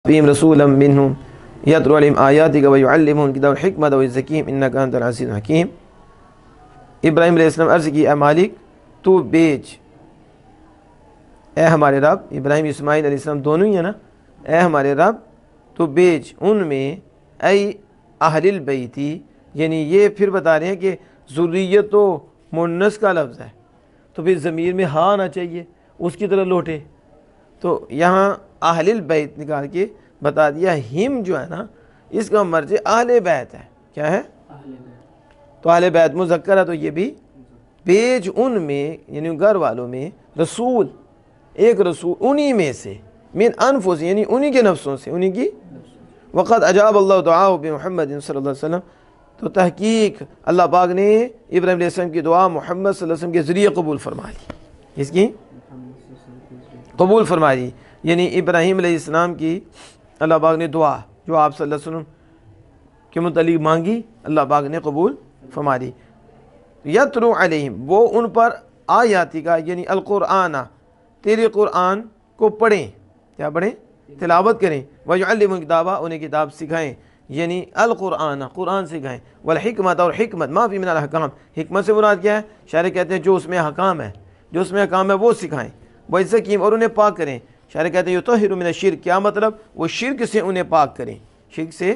بهم رسولا منهم يتلو عليهم آياتك ويعلمهم الكتاب والحكمة ويزكيهم إنك أنت العزيز الحكيم۔ ابراہیم علیہ السلام عرض کی، اے مالک تو بیچ، اے ہمارے رب، ابراہیم اسماعیل علیہ السلام دونوں ہی ہیں نا، اے ہمارے رب تو بیچ ان میں اے اہل البیتی، یعنی یہ پھر بتا رہے ہیں کہ ذریت تو مونس کا لفظ ہے تو پھر ضمیر میں ہاں آنا چاہیے، اس کی طرح لوٹے، تو یہاں اہل البیت نکال کے بتا دیا۔ ہم جو ہے نا اس کا مرجع اہل بیت ہے، کیا ہے؟ تو اہل بیت مذکر ہے، تو یہ بھی بیچ ان میں یعنی گھر والوں میں رسول، ایک رسول انہی میں سے، من انفس یعنی انہی کے نفسوں سے، انہی کی۔ وقد اجاب اللہ دعاء بمحمد صلی اللہ علیہ وسلم، تو تحقیق اللہ پاک نے ابراہیم علیہ السلام کی دعا محمد صلی اللہ علیہ وسلم کے ذریعے قبول فرما لی۔ اس کی قبول فرما لی، یعنی ابراہیم علیہ السلام کی اللہ پاک نے دعا جو آپ صلی اللہ علیہ وسلم کے متعلق مانگی، اللہ پاک نے قبول فرما لی۔ یتلو علیہم، وہ ان پر آیاتی کا یعنی القرآن، تیرے قرآن کو پڑھیں، کیا پڑھیں؟ تلاوت کریں، وَيُعَلِّمُ الْكِتَابَ، انہیں کتاب سکھائیں، یعنی القرآن قرآن سکھائیں، والحکمت اور حکمت، ما فی من الاحکام، حکمت سے مراد کیا ہے؟ شاعر کہتے ہیں جو اس میں حکام ہے، جو اس میں حکام ہے وہ سکھائیں، وَيَزَّكِّيهِمْ، اور انہیں پاک کریں۔ شاعر کہتے ہیں یطہر من الشرک، کیا مطلب؟ وہ شرک سے انہیں پاک کریں، شرک سے۔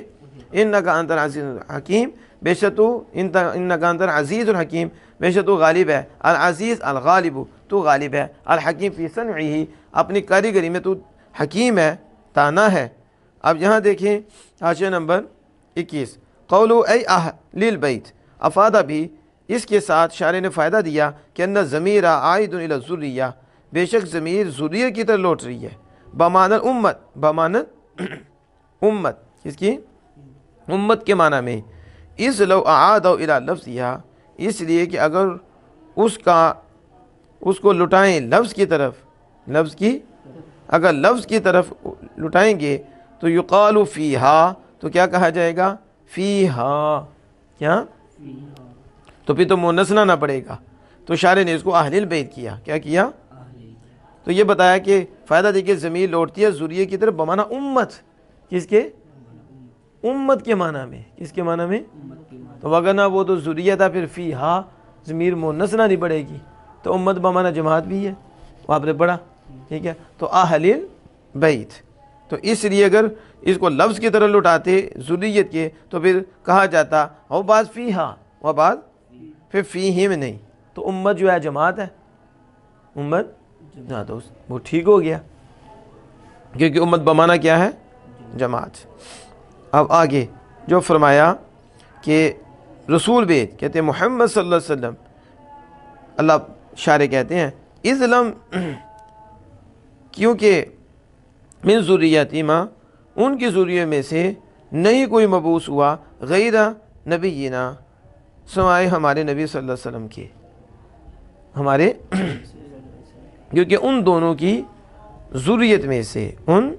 انک انت العزیز الحکیم، بے شک تو انک انت العزیز الحکیم، بے شک تو غالب ہے، العزیز الغالب، تو غالب ہے، الحکیم فی صنعہ، اپنی کاریگری میں تو حکیم ہے، تانا ہے۔ اب یہاں دیکھیں حاشیہ نمبر 21، قولو ای اہل البیت، افادہ بھی اس کے ساتھ شاعر نے فائدہ دیا کہ ان ضمیر عائد الی الذریہ، بے شک ضمیر ذریہ کی طرح لوٹ رہی ہے، بمعنی امت، بمعنی امت، کس کی؟ امت کے معنی میں، اس لو اعادوا الی لفظہا، اس لیے کہ اگر اس کو لٹائیں لفظ کی طرف، لفظ کی اگر لفظ کی طرف لٹائیں گے تو یقال فیہا، تو کیا کہا جائے گا؟ فیہا، کیا؟ تو پھر تو مؤنث لانا پڑے گا، تو شاعر نے اس کو اہل البیت کیا، کیا کیا؟ تو یہ بتایا کہ فائدہ دے کے ضمیر لوٹتی ہے ذریہ کی طرف بمعنی امت، کس کے؟ امت کے معنی میں، کس کے معنی میں؟ تو وگرنہ وہ تو ذریہ تھا، پھر فیہا ضمیر مؤنث لانی پڑے گی، تو امت بمعنی جماعت بھی ہے، وہ آپ نے پڑھا، ٹھیک ہے؟ تو اہل البیت، تو اس لیے اگر اس کو لفظ کی طرح لٹاتے ذریت کے تو پھر کہا جاتا وہ بعض فیہا و بعض پھر فیہم نہیں، تو امت جو ہے جماعت ہے، امت نہ، تو وہ ٹھیک ہو گیا، کیونکہ امت بمعنی کیا ہے؟ جماعت۔ اب آگے جو فرمایا کہ رسول بیت، کہتے ہیں محمد صلی اللہ علیہ وسلم، اللہ شاعر کہتے ہیں اذ لم، کیونکہ من ذریتی ما، ان کی ذریے میں سے نہیں کوئی مبعوث ہوا غیر نبینا، سوائے ہمارے نبی صلی اللہ علیہ وسلم کے، ہمارے کیونکہ ان دونوں کی ذریت میں سے ان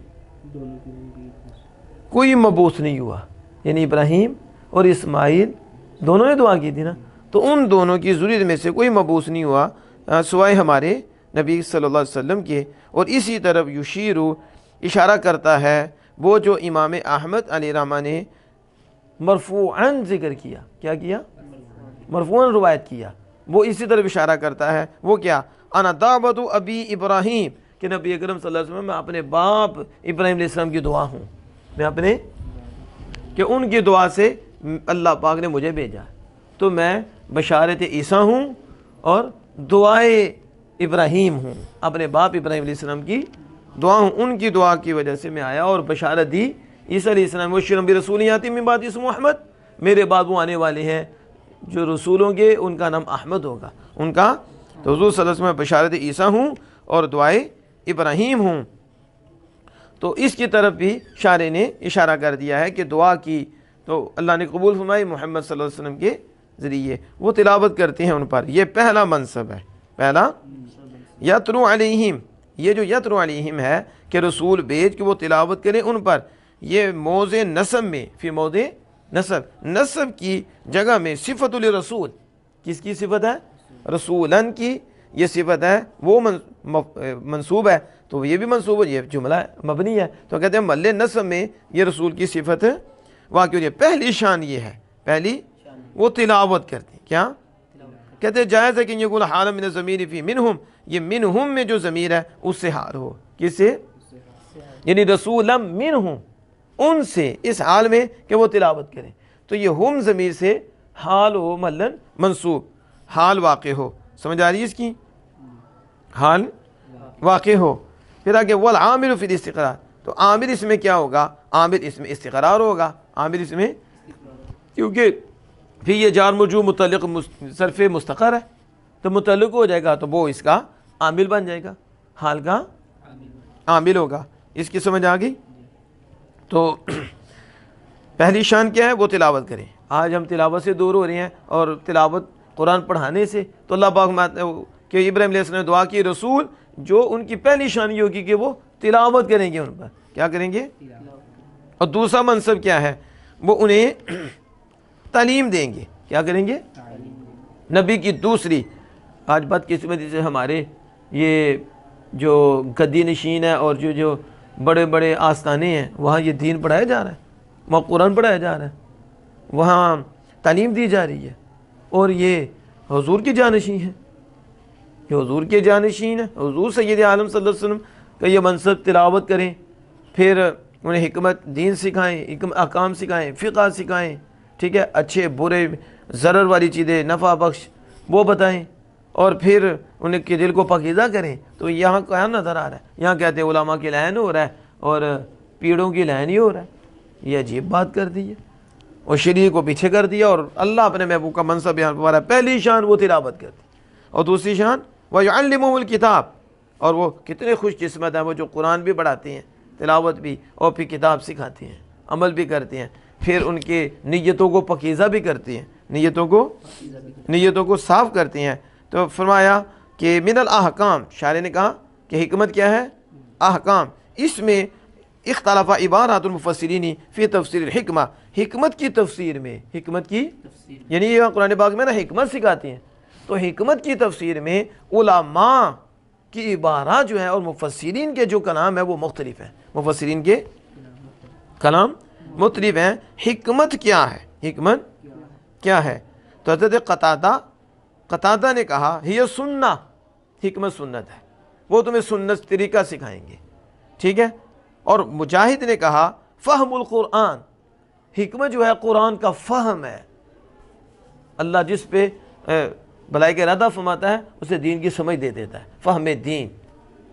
کوئی مبعوث نہیں ہوا، یعنی ابراہیم اور اسماعیل دونوں نے دعا کی تھی نا، تو ان دونوں کی ذریت میں سے کوئی مبعوث نہیں ہوا سوائے ہمارے نبی صلی اللہ علیہ وسلم کے۔ اور اسی طرف یشیرو، اشارہ کرتا ہے وہ جو امام احمد علیہ رحمہ نے مرفوعاً ذکر کیا، کیا کیا؟ مرفوعاً روایت کیا، وہ اسی طرف اشارہ کرتا ہے، وہ کیا؟ انا دعوت ابی ابراہیم، کہ نبی اکرم صلی اللہ علیہ وسلم میں اپنے باپ ابراہیم علیہ السلام کی دعا ہوں، میں اپنے، کہ ان کی دعا سے اللہ پاک نے مجھے بھیجا، تو میں بشارت عیسیٰ ہوں اور دعائے ابراہیم ہوں، اپنے باپ ابراہیم علیہ السلام کی دعا ہوں، ان کی دعا کی وجہ سے میں آیا اور بشارت دی عیسیٰ علیہ السلام، وشرم برسول یاتی من بعد اسمہ احمد، میرے بعد وہ آنے والے ہیں جو رسول ہوں گے، ان کا نام احمد ہوگا ان کا، تو حضور صلی اللہ علیہ وسلم بشارت عیسیٰ ہوں اور دعائے ابراہیم ہوں۔ تو اس کی طرف بھی شاعر نے اشارہ کر دیا ہے کہ دعا کی تو اللہ نے قبول فرمائی محمد صلی اللہ علیہ وسلم کے ذریعے، وہ تلاوت کرتے ہیں ان پر، یہ پہلا منصب ہے، پہلا یتلو علیہم، یہ جو یتلو علیہم ہے کہ رسول بھیج کے وہ تلاوت کریں ان پر، یہ موضع نصب میں، فی موضع نصب، نصب کی جگہ میں صفت لرسول، کس کی صفت ہے؟ رسولن کی یہ صفت ہے، وہ منصوب ہے، تو یہ بھی منصوب یہ جملہ مبنی ہے، تو کہتے ہیں محل نصب میں یہ رسول کی صفت واقع ہو جائے۔ پہلی شان یہ ہے، پہلی وہ تلاوت کرتے ہیں، کیا کہتے ہیں جائز ہے کہ یقول حال من الضمیر فی منہم، یہ منہم میں جو ضمیر ہے اس سے حال ہو، کس سے؟ یعنی رسولا منہم، ان سے، اس حال میں کہ وہ تلاوت کریں، تو یہ ہم ضمیر سے حال ہو ملن منصوب، حال واقع ہو، سمجھ آ رہی ہے اس کی؟ حال واقع ہو۔ پھر آگے والعامل فی الاستقرار، تو عامل اس میں کیا ہوگا؟ عامل اس میں استقرار ہوگا، عامل اس میں، کیونکہ پھر یہ جار مجرور متعلق ظرف مستقر ہے، تو متعلق ہو جائے گا تو وہ اس کا عامل بن جائے گا، حال کا عامل ہوگا۔ اس کی سمجھ آ گئی؟ تو پہلی شان کیا ہے؟ وہ تلاوت کریں۔ آج ہم تلاوت سے دور ہو رہے ہیں اور تلاوت قرآن پڑھانے سے، تو اللہ پاک کہ ابراہیم علیہ السلام نے دعا کی رسول جو ان کی پہلی شان یہ ہوگی کہ وہ تلاوت کریں گے، ان پر کیا کریں گے؟ اور دوسرا منصب کیا ہے؟ وہ انہیں تعلیم دیں گے، کیا کریں گے؟ نبی کی دوسری، آج بدقسمتی سے ہمارے یہ جو گدی نشین ہے اور جو بڑے بڑے آستانے ہیں وہاں یہ دین پڑھایا جا رہا ہے، وہاں قرآن پڑھایا جا رہا ہے، وہاں تعلیم دی جا رہی ہے، اور یہ حضور کی جانشین ہے، یہ حضور کے جانشین ہے، حضور سید عالم صلی اللہ علیہ وسلم کا یہ منصب تلاوت کریں، پھر انہیں حکمت دین سکھائیں، احکام سکھائیں، فقہ سکھائیں، ٹھیک ہے، اچھے برے ضرر والی چیزیں نفع بخش وہ بتائیں، اور پھر انہیں کے دل کو پاکیزہ کریں۔ تو یہاں کیا نظر آ رہا ہے؟ یہاں کہتے ہیں علماء کی لعن ہو رہا ہے اور پیڑوں کی لعن ہی ہو رہا ہے، یہ عجیب بات کر دی ہے، اور شریع کو پیچھے کر دیا، اور اللہ اپنے محبوب کا منصب بیان فرما رہا ہے۔ پہلی شان وہ تلاوت کرتی، اور دوسری شان وَيُعَلِّمُهُمُ الْكِتَابَ، اور وہ کتنے خوش قسمت ہیں وہ جو قرآن بھی پڑھاتے ہیں، تلاوت بھی، اور پھر کتاب سکھاتے ہیں، عمل بھی کرتے ہیں، پھر ان کے نیتوں کو پاکیزہ بھی کرتے ہیں، نیتوں کو صاف کرتے ہیں۔ تو فرمایا کہ من الاحکام، شاعر نے کہا کہ حکمت کیا ہے؟ احکام۔ اس میں اختلاف عبارات المفسرین فی تفسیر الحکمہ، حکمت کی تفسیر میں، حکمت کی یعنی یہ قرآن پاک میں نا حکمت سکھاتی ہیں، تو حکمت کی تفسیر میں علماء کی عبارات جو ہے اور مفسرین کے جو کلام ہے وہ مختلف ہیں، مفسرین کے کلام مختلف ہیں۔ حکمت کیا ہے؟ حکمت کیا ہے؟ تو حضرت قتادہ نے کہا یہ سنہ، حکمت سنت ہے، وہ تمہیں سنت طریقہ سکھائیں گے، ٹھیک ہے۔ اور مجاہد نے کہا فہم القرآن، حکمت جو ہے قرآن کا فہم ہے، اللہ جس پہ بھلائی کا ارادہ فرماتا ہے اسے دین کی سمجھ دے دیتا ہے، فہم دین،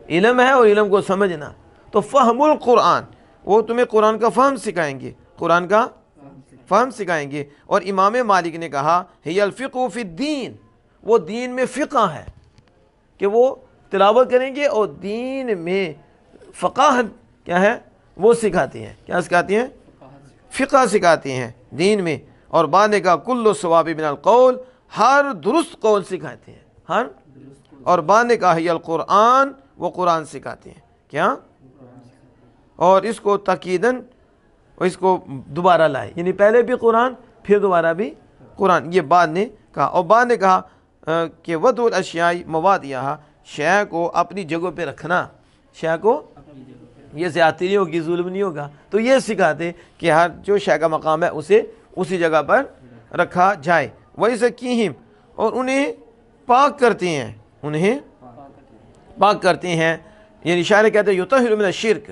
علم ہے اور علم کو سمجھنا، تو فہم القرآن، وہ تمہیں قرآن کا فہم سکھائیں گے، قرآن کا فہم سکھائیں گے۔ اور امام مالک نے کہا ہی الفقہ فی الدین، وہ دین میں فقہ ہے کہ وہ تلاوت کریں گے اور دین میں فقاہت کیا ہے وہ سکھاتی ہیں، کیا سکھاتی ہیں؟ فقہ سکھاتی ہیں دین میں۔ اور بعد نے کہا کل الصواب من القول، ہر درست قول سکھاتے ہیں، ہر، اور بعد نے کہا ہی القرآن، وہ قرآن سکھاتے ہیں، کیا؟ اور اس کو تاکیدن، اس کو دوبارہ لائے، یعنی پہلے بھی قرآن پھر دوبارہ بھی قرآن، یہ بعد نے کہا۔ اور بعد نے کہا کہ وضع الاشیاء مواضعها، شے کو اپنی جگہ پہ رکھنا، شے کو یہ زیادتی نہیں ہوگی، ظلم نہیں ہوگا، تو یہ سکھاتے کہ ہر جو شے کا مقام ہے اسے اسی جگہ پر رکھا جائے۔ وَيُزَكِّيهِمْ، اور انہیں پاک کرتے ہیں، انہیں پاک کرتے ہیں، یعنی شاعر کہتے ہیں یطہر من الشرک،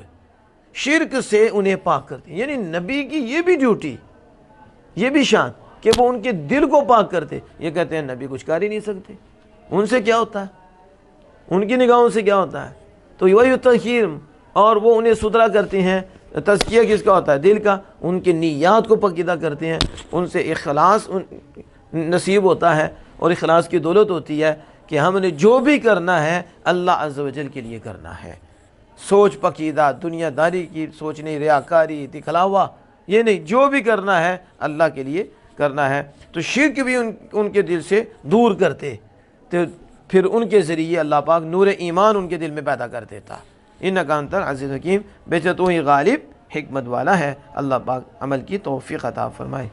شرک سے انہیں پاک کرتے ہیں، یعنی نبی کی یہ بھی ڈیوٹی، یہ بھی شان کہ وہ ان کے دل کو پاک کرتے۔ یہ کہتے ہیں نبی کچھ کر ہی نہیں سکتے، ان سے کیا ہوتا ہے، ان کی نگاہوں سے کیا ہوتا ہے، تو وہی تطہیر، اور وہ انہیں ستھرا کرتے ہیں۔ تزکیہ کس کا ہوتا ہے؟ دل کا، ان کی نیات کو پاکیزہ کرتے ہیں، ان سے اخلاص نصیب ہوتا ہے، اور اخلاص کی دولت ہوتی ہے کہ ہم نے جو بھی کرنا ہے اللہ عز و جل کے لیے کرنا ہے، سوچ پاکیزہ، دنیا داری کی سوچ نہیں، ریاکاری، دکھلاوا، یہ نہیں، جو بھی کرنا ہے اللہ کے لیے کرنا ہے۔ تو شرک بھی ان کے دل سے دور کرتے، تو پھر ان کے ذریعے اللہ پاک نور ایمان ان کے دل میں پیدا کر دیتا۔ انکا انت العزیز الحکیم، بے شک تو ہی غالب حکمت والا ہے۔ اللہ پاک عمل کی توفیق عطا فرمائے۔